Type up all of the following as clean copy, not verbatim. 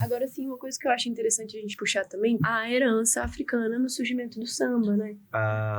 Agora sim, uma coisa que eu acho interessante a gente puxar também, a herança africana no surgimento do samba, né?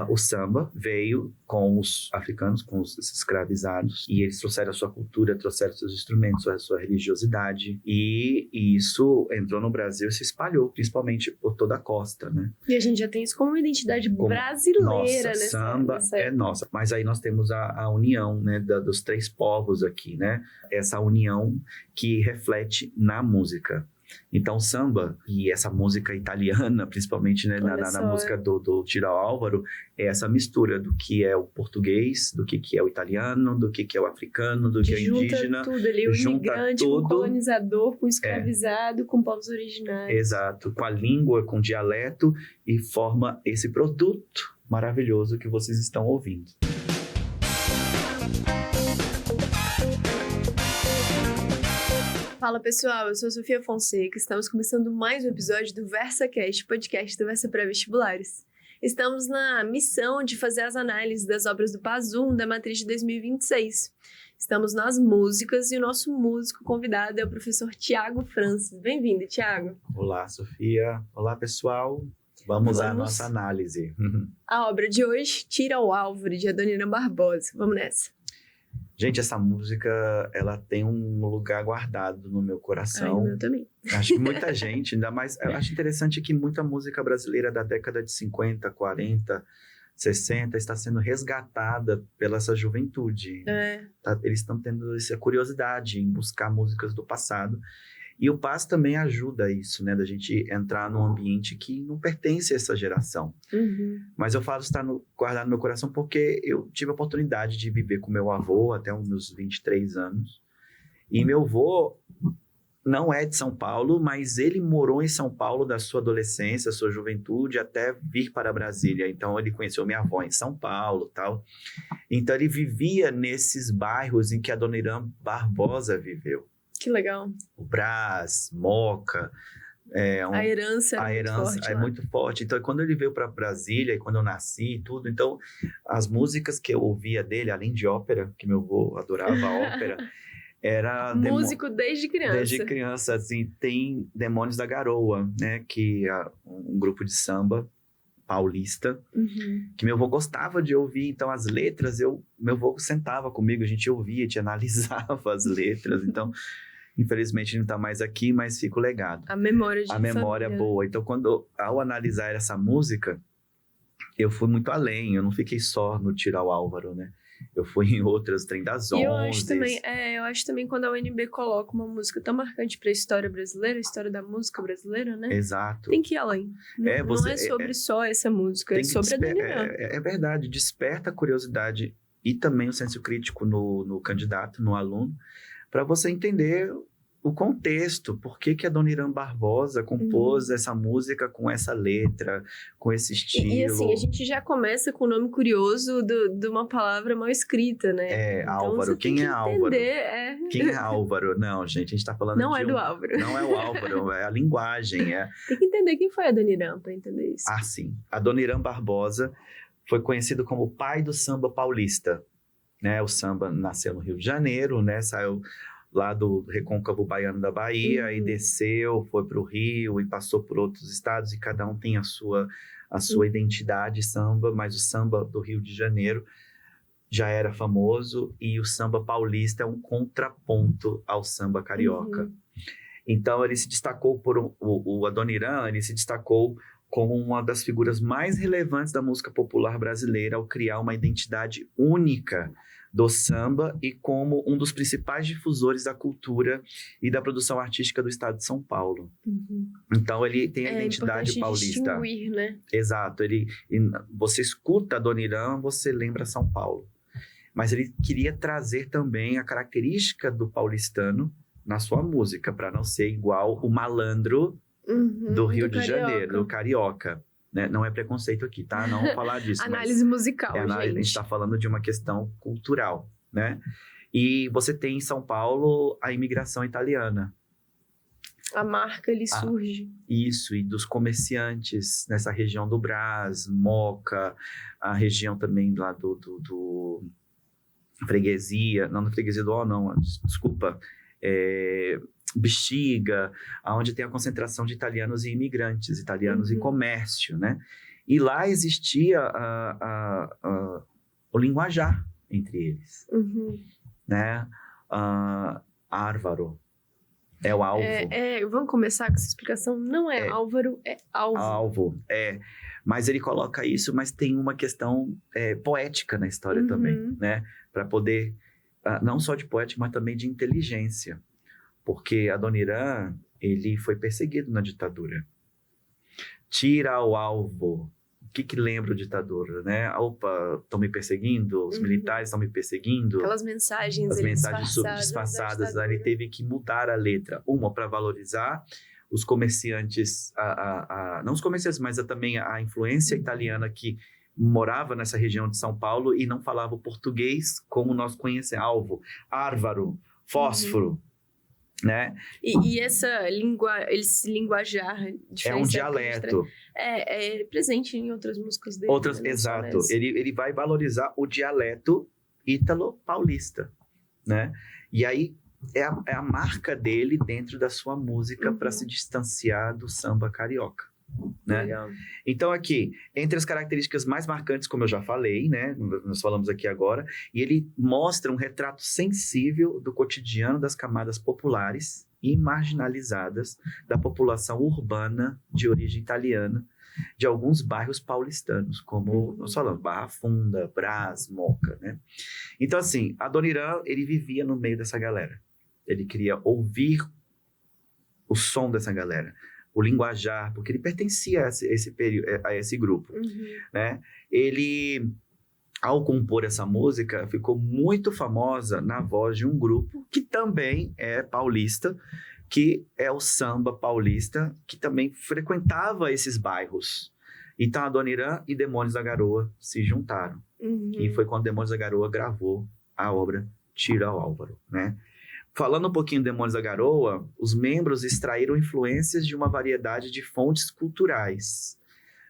O samba veio com os africanos, com os escravizados, e eles trouxeram a sua cultura, trouxeram seus instrumentos, a sua religiosidade, e isso entrou no Brasil e se espalhou, principalmente por toda a costa, né? E a gente já tem isso como uma identidade brasileira, nossa, samba é nossa. Mas aí nós temos a união, né, dos três povos aqui, né? Essa união que reflete na música. Então, samba e essa música italiana, principalmente, né, na música do Tira Álvaro, é essa mistura do que é o português, do que é o italiano, do que é o africano, do que é o indígena. Tudo ali, o imigrante com o colonizador, com o escravizado, com povos originários. Exato, com a língua, com o dialeto, e forma esse produto maravilhoso que vocês estão ouvindo. Fala pessoal, eu sou a Sofia Fonseca, estamos começando mais um episódio do VersaCast, podcast do Versa Pré-Vestibulares. Estamos na missão de fazer as análises das obras do Pazzum da matriz de 2026. Estamos nas músicas e o nosso músico convidado é o professor Tiago Francis. Bem-vindo, Tiago. Olá, Sofia. Olá, pessoal. Vamos à nossa análise. A obra de hoje, Tira o Álvaro, de Adoniran Barbosa. Vamos nessa. Gente, essa música, ela tem um lugar guardado no meu coração. No meu também. Acho que muita gente, ainda mais... Eu acho interessante que muita música brasileira da década de 50, 40, 60 está sendo resgatada pela essa juventude. Eles estão tendo essa curiosidade em buscar músicas do passado. E o Paz também ajuda isso, né? Da gente entrar num ambiente que não pertence a essa geração. Mas eu falo está guardado no meu coração porque eu tive a oportunidade de viver com meu avô até os meus 23 anos. E meu avô não é de São Paulo, mas ele morou em São Paulo da sua adolescência, sua juventude, até vir para Brasília. Então, ele conheceu minha avó em São Paulo e tal. Então, ele vivia nesses bairros em que a Adoniran Barbosa viveu. Que legal. O Brás, Moca. A herança é muito forte. Então, quando ele veio para Brasília, e quando eu nasci e tudo, então, as músicas que eu ouvia dele, além de ópera, que meu avô adorava a ópera, era... Músico desde criança. Desde criança, assim, tem Demônios da Garoa, né, que é um grupo de samba paulista, que meu avô gostava de ouvir. Então, as letras, meu avô sentava comigo, a gente ouvia, a gente analisava as letras. Então, infelizmente, não está mais aqui, mas fica o legado. A memória de A memória é boa. Então, ao analisar essa música, eu fui muito além. Eu não fiquei só no Tira o Álvaro, né? Eu fui em outras, Trem das Onze. Eu acho também quando a UNB coloca uma música tão marcante para a história brasileira, a história da música brasileira, né? Exato. Tem que ir além. Não é sobre só essa música, é sobre a Adoniran. É verdade, desperta a curiosidade e também o senso crítico no candidato, no aluno, para você entender o contexto, por que a Adoniran Barbosa compôs essa música com essa letra, com esse estilo. E assim, a gente já começa com o nome curioso de uma palavra mal escrita, né? Então, Álvaro. Quem é Álvaro? Quem é Álvaro? Não, gente, a gente tá falando Não é do Álvaro. Não é o Álvaro, é a linguagem. Tem que entender quem foi a Adoniran para entender isso. Ah, sim. Adoniran Barbosa foi conhecido como o pai do samba paulista, né? O samba nasceu no Rio de Janeiro, né? Saiu lá do Recôncavo Baiano da Bahia, e desceu, foi para o Rio e passou por outros estados, e cada um tem a sua identidade samba, mas o samba do Rio de Janeiro já era famoso, e o samba paulista é um contraponto ao samba carioca. Então, ele se destacou o Adoniran, ele se destacou como uma das figuras mais relevantes da música popular brasileira ao criar uma identidade única do samba e como um dos principais difusores da cultura e da produção artística do estado de São Paulo. Então, ele tem a identidade paulista. Distinguir, né? Exato. Você escuta Adoniran, você lembra São Paulo. Mas ele queria trazer também a característica do paulistano na sua música, para não ser igual o malandro do Rio de Janeiro, do carioca. Né? Não é preconceito aqui, tá? Não vou falar disso. Análise musical, gente. A gente está falando de uma questão cultural, né? E você tem em São Paulo a imigração italiana. A marca, ele surge. Isso, e dos comerciantes nessa região do Brás, Moca, a região também lá do Freguesia, não da Freguesia do Ó, não, desculpa, Bexiga, onde tem a concentração de italianos e imigrantes, italianos e comércio, né? E lá existia o linguajar entre eles, né? Árvaro é o alvo. Vamos começar com essa explicação. Não é Álvaro, é alvo. Alvo, Mas ele coloca isso, mas tem uma questão poética na história também, né? Para poder, não só de poética, mas também de inteligência. Porque Adoniran, ele foi perseguido na ditadura. Tira o alvo. O que lembra a ditadura, né? Opa, estão me perseguindo, os militares estão me perseguindo. Aquelas mensagens, as mensagens disfarçadas. Ele teve que mudar a letra. Uma, para valorizar os comerciantes, não os comerciantes, mas também a influência italiana que morava nessa região de São Paulo e não falava o português como nós conhecemos. Alvo, árvaro, fósforo. Né? E esse linguajar diferente é um dialeto. É presente em outras músicas dele. Exato. Ele vai valorizar o dialeto ítalo-paulista, né? E aí é a marca dele dentro da sua música para se distanciar do samba carioca. Né? Legal. Então aqui, entre as características mais marcantes, como eu já falei, né, nós falamos aqui agora, e ele mostra um retrato sensível do cotidiano das camadas populares e marginalizadas da população urbana de origem italiana de alguns bairros paulistanos, como nós falamos, Barra Funda, Brás, Moca, né? Então assim, Adoniran, ele vivia no meio dessa galera, ele queria ouvir o som dessa galera, o linguajar, porque ele pertencia a esse grupo, né? Ele, ao compor essa música, ficou muito famosa na voz de um grupo que também é paulista, que é o samba paulista, que também frequentava esses bairros. Então, Adoniran e Demônios da Garoa se juntaram. E foi quando Demônios da Garoa gravou a obra Tira o Álvaro, né? Falando um pouquinho de Demônios da Garoa, os membros extraíram influências de uma variedade de fontes culturais,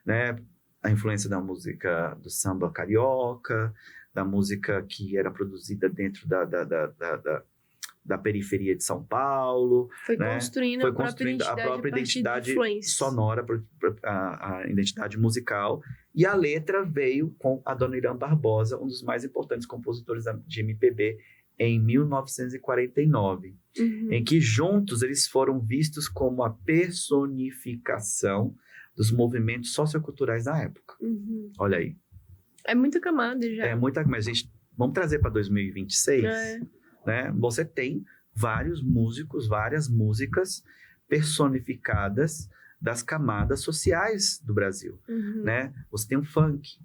né? A influência da música do samba carioca, da música que era produzida dentro da periferia de São Paulo. Foi né? construindo a própria identidade sonora, a identidade musical. E a letra veio com Adoniran Barbosa, um dos mais importantes compositores de MPB, em 1949, em que juntos eles foram vistos como a personificação dos movimentos socioculturais da época. Olha aí. É muita camada já. É muita, mas gente, vamos trazer para 2026, né? Você tem vários músicos, várias músicas personificadas das camadas sociais do Brasil, né? Você tem o funk,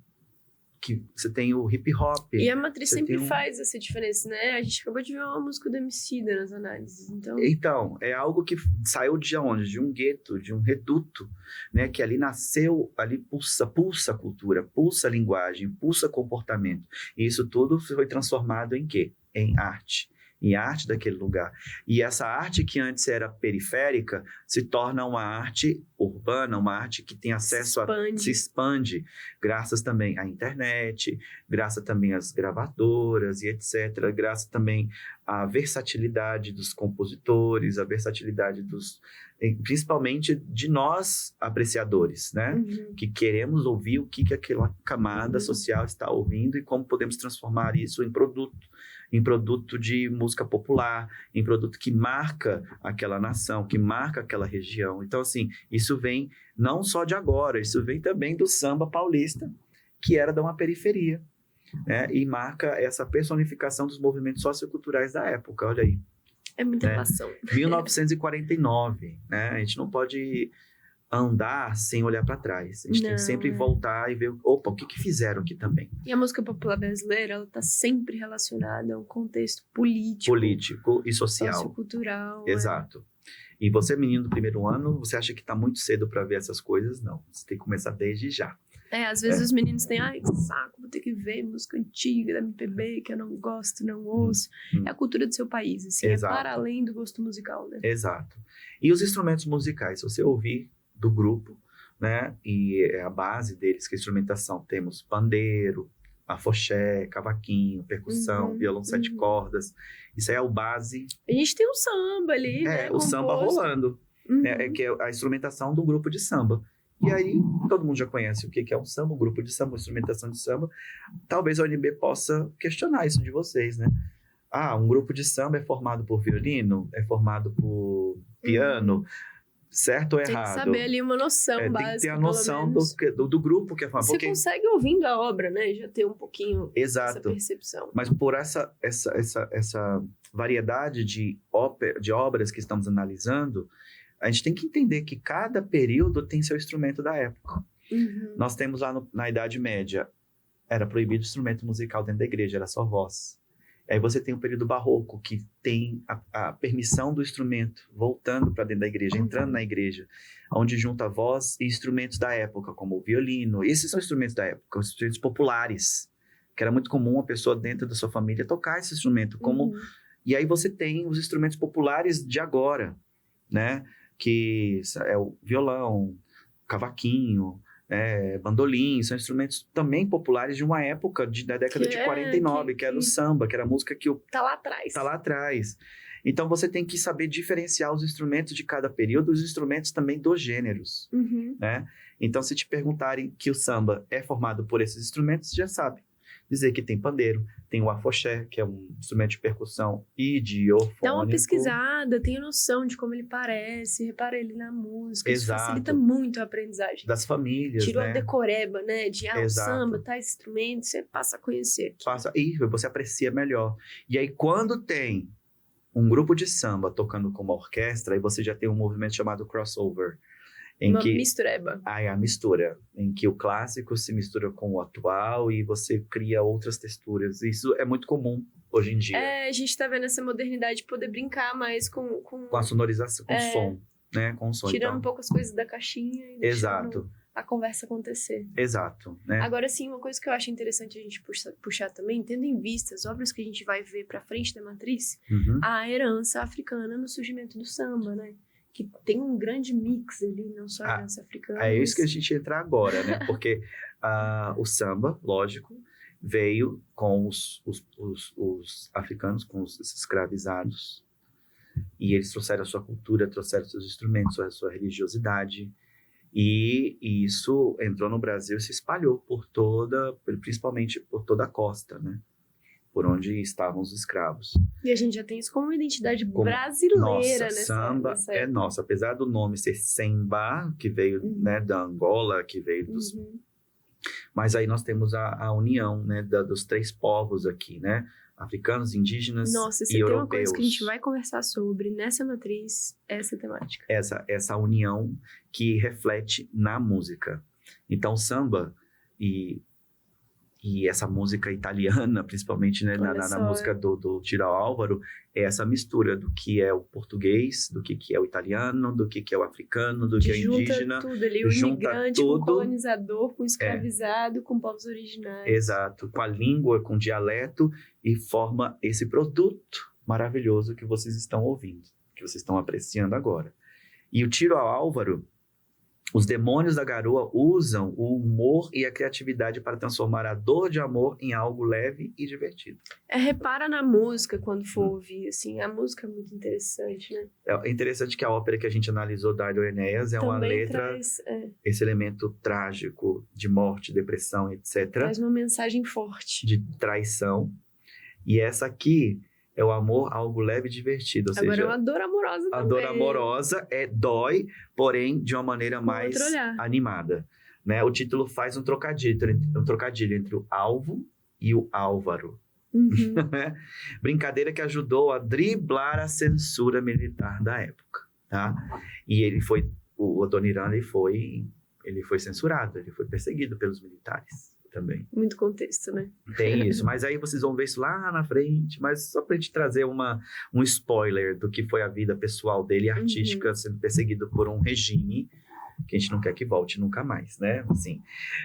que você tem o hip hop. E a matriz sempre faz essa diferença, né? A gente acabou de ver uma música do Emicida nas análises, então é algo que saiu de onde? De um gueto, de um reduto, né? Que ali nasceu, ali pulsa cultura, pulsa linguagem, pulsa comportamento. E isso tudo foi transformado em quê? Em arte. Em arte daquele lugar. E essa arte que antes era periférica se torna uma arte urbana, uma arte que tem acesso se expande, graças também à internet, graças também às gravadoras e etc., graças também à versatilidade dos compositores, à versatilidade principalmente de nós apreciadores, né? Que queremos ouvir o que aquela camada social está ouvindo e como podemos transformar isso em produto de música popular, em produto que marca aquela nação, que marca aquela região. Então, assim, isso vem não só de agora, isso vem também do samba paulista, que era de uma periferia, né? E marca essa personificação dos movimentos socioculturais da época, olha aí. É muita relação. 1949, né? A gente não pode andar sem olhar para trás. A gente tem que sempre voltar e ver, opa, o que fizeram aqui também. E a música popular brasileira, ela está sempre relacionada a um contexto político e social. Sociocultural. Exato. E você, menino do primeiro ano, você acha que está muito cedo para ver essas coisas? Não, você tem que começar desde já. Às vezes os meninos têm, que saco, vou ter que ver música antiga da MPB, que eu não gosto, não ouço. É a cultura do seu país, assim, é para além do gosto musical, né? Exato. E os instrumentos musicais, se você ouvir do grupo, né, e é a base deles, que é a instrumentação, temos pandeiro, afoxé, cavaquinho, percussão, violão 7 cordas. Isso aí é o base. A gente tem um samba ali, né? O samba rolando. Que é a instrumentação do grupo de samba. E aí, todo mundo já conhece o que é um samba, um grupo de samba, uma instrumentação de samba. Talvez a UNB possa questionar isso de vocês, né? Um grupo de samba é formado por violino, é formado por piano, certo ou errado? Tem que saber ali uma noção básica, tem que ter a noção do grupo que é formado. Você consegue ouvindo a obra, né? Já ter um pouquinho essa percepção. Mas por essa variedade de obras que estamos analisando, a gente tem que entender que cada período tem seu instrumento da época. Nós temos lá na Idade Média, era proibido o instrumento musical dentro da igreja, era só voz. Aí você tem o período barroco, que tem a permissão do instrumento voltando para dentro da igreja, entrando na igreja, onde junta voz e instrumentos da época, como o violino. Esses são instrumentos da época, instrumentos populares, que era muito comum a pessoa dentro da sua família tocar esse instrumento. E aí você tem os instrumentos populares de agora, né? Que é o violão, cavaquinho, bandolim, são instrumentos também populares de uma época da década de 49, que era o samba, que era a música que tá lá atrás. Tá lá atrás. Então você tem que saber diferenciar os instrumentos de cada período, os instrumentos também dos gêneros, né? Então se te perguntarem que o samba é formado por esses instrumentos, você já sabe. Dizer que tem pandeiro, tem o afoxé, que é um instrumento de percussão idiofônico. Dá uma pesquisada, tenha noção de como ele parece, repara ele na música. Exato. Isso facilita muito a aprendizagem. Das famílias, Tirou né? a decoreba, né? De o samba, tais instrumentos, você passa a conhecer aqui. E você aprecia melhor. E aí, quando tem um grupo de samba tocando como orquestra, aí você já tem um movimento chamado crossover. Mistureba. A mistura, em que o clássico se mistura com o atual e você cria outras texturas. Isso é muito comum hoje em dia. A gente tá vendo essa modernidade de poder brincar mais com a sonorização, com o som, né? Com o som. Tirando um pouco as coisas da caixinha e deixando a conversa acontecer. Exato, né? Agora sim, uma coisa que eu acho interessante a gente puxar também, tendo em vista as obras que a gente vai ver pra frente da matriz, a herança africana no surgimento do samba, né? Que tem um grande mix ali, não só a herança africana. É isso que a gente entra agora, né? Porque o samba, lógico, veio com os africanos, com os escravizados. E eles trouxeram a sua cultura, trouxeram seus instrumentos, a sua religiosidade. E isso entrou no Brasil e se espalhou principalmente por toda a costa, né? Por onde estavam os escravos. E a gente já tem isso como uma identidade brasileira, né? Samba é nosso. Apesar do nome ser Semba, que veio né, da Angola, que veio dos... Mas aí nós temos a união, né, dos 3 povos aqui, né? Africanos, indígenas e europeus. Nossa, tem uma coisa que a gente vai conversar sobre nessa matriz, essa temática. Essa união que reflete na música. Então, o samba e essa música italiana, principalmente né, na música do Tiro Álvaro, é essa mistura do que é o português, do que é o italiano, do que é o africano, do que é o indígena. Junta tudo ali, o imigrante com o colonizador, com o escravizado, com povos originários. Exato, com a língua, com o dialeto, e forma esse produto maravilhoso que vocês estão ouvindo, que vocês estão apreciando agora. E o Tiro ao Álvaro, os demônios da garoa usam o humor e a criatividade para transformar a dor de amor em algo leve e divertido. Repara na música quando for ouvir, assim, a música é muito interessante, né? É interessante que a ópera que a gente analisou, Dardo Enéas, é uma letra, esse elemento trágico de morte, depressão, etc. Traz uma mensagem forte. De traição. E essa aqui é o amor, algo leve e divertido. Ou Agora seja, é uma dor amorosa também. A dor amorosa dói, porém de uma maneira mais animada. Né? O título faz um trocadilho entre o alvo e o Álvaro. Brincadeira que ajudou a driblar a censura militar da época. Tá? E o Adoniran ele foi censurado, ele foi perseguido pelos militares. Também. Muito contexto, né? Tem isso, mas aí vocês vão ver isso lá na frente, mas só pra gente trazer um spoiler do que foi a vida pessoal dele, artística, sendo perseguido por um regime que a gente não quer que volte nunca mais, né? Assim,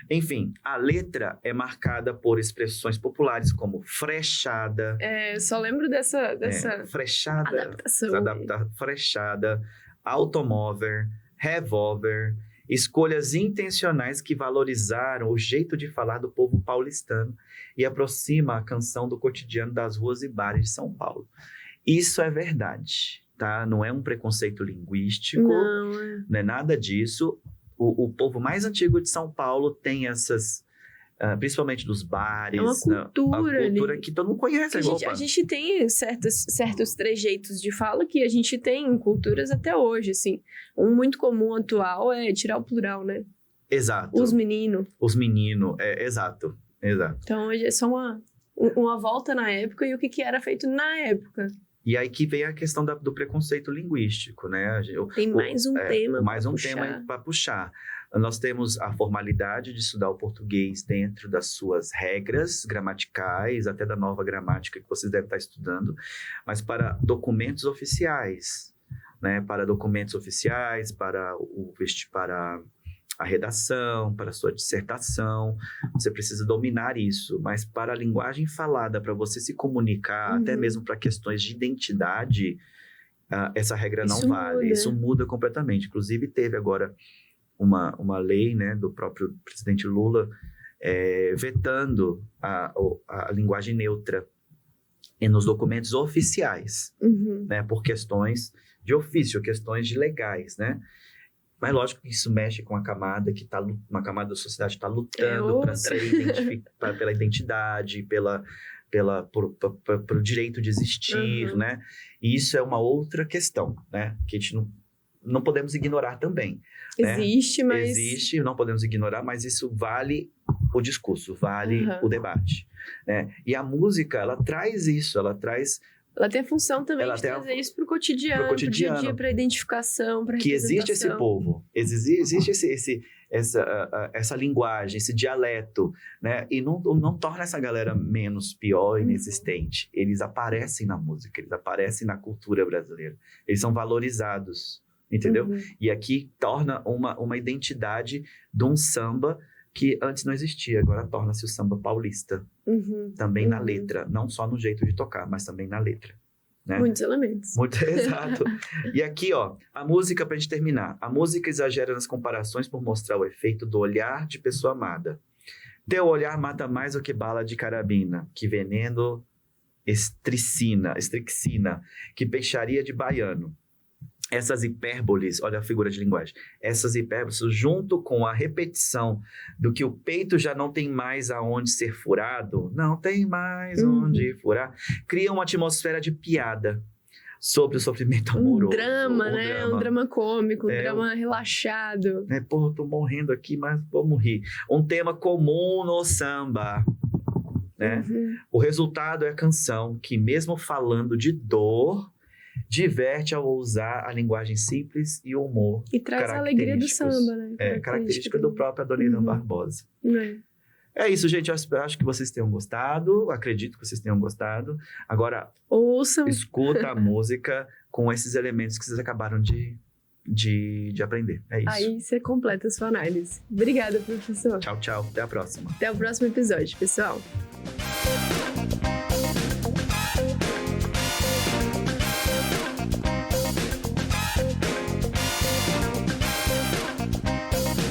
enfim, a letra é marcada por expressões populares como frechada. Só lembro dessa frechada, adaptação. Frechada, automóvel, revólver, escolhas intencionais que valorizaram o jeito de falar do povo paulistano e aproxima a canção do cotidiano das ruas e bares de São Paulo. Isso é verdade, tá? Não é um preconceito linguístico, não é nada disso. O povo mais antigo de São Paulo tem essas... principalmente dos bares. É uma cultura, a cultura ali. Que todo mundo conhece. A gente tem certos trejeitos de fala que a gente tem em culturas até hoje, assim. Um muito comum atual é tirar o plural, né? Exato. Os meninos. Exato. Então, hoje é só uma volta na época e o que era feito na época. E aí que vem a questão do preconceito linguístico, né? Tem mais um tema para puxar. Nós temos a formalidade de estudar o português dentro das suas regras gramaticais, até da nova gramática que vocês devem estar estudando, mas para documentos oficiais, né? Para documentos oficiais, para a redação, para a sua dissertação, você precisa dominar isso, mas para a linguagem falada, para você se comunicar, até mesmo para questões de identidade, essa regra não vale, isso muda completamente. Inclusive teve agora uma lei, né, do próprio presidente Lula vetando a linguagem neutra nos documentos oficiais, né, por questões de ofício, questões de legais, né? Mas lógico que isso mexe com uma camada uma camada da sociedade que está lutando para ser identificada pela identidade, pro direito de existir, né? E isso é uma outra questão, né? Que a gente não podemos ignorar também. Existe, né? mas... Existe, não podemos ignorar, mas isso vale o discurso, vale o debate. Né? E a música, ela traz isso, ela tem a função também de trazer isso pro cotidiano, pro dia a dia, pra identificação, pra representação. Que existe esse povo, existe essa linguagem, esse dialeto, né? E não torna essa galera menos pior, inexistente. Eles aparecem na música, eles aparecem na cultura brasileira. Eles são valorizados, entendeu? E aqui torna uma identidade de um samba que antes não existia, agora torna-se o samba paulista. Também na letra, não só no jeito de tocar, mas também na letra. Né? Muitos elementos. Exato. E aqui, ó, a música, pra gente terminar. A música exagera nas comparações por mostrar o efeito do olhar de pessoa amada. Teu olhar mata mais do que bala de carabina, que veneno estrixina, que peixaria de baiano. Essas hipérboles, olha a figura de linguagem, essas hipérboles, junto com a repetição do que o peito já não tem mais aonde ser furado, não tem mais onde furar, cria uma atmosfera de piada sobre o sofrimento amoroso. Um drama, né? Um drama cômico, um drama relaxado. Pô, tô morrendo aqui, mas vamos rir. Um tema comum no samba, né? O resultado é a canção que, mesmo falando de dor, diverte ao usar a linguagem simples e o humor. E traz a alegria do samba, né? Característica do próprio Adoniran Barbosa. É isso, gente. Eu acho que vocês tenham gostado. Acredito que vocês tenham gostado. Agora, ouçam. Escuta a música com esses elementos que vocês acabaram de aprender. É isso. Aí você completa a sua análise. Obrigada, professor. Tchau, tchau. Até a próxima. Até o próximo episódio, pessoal.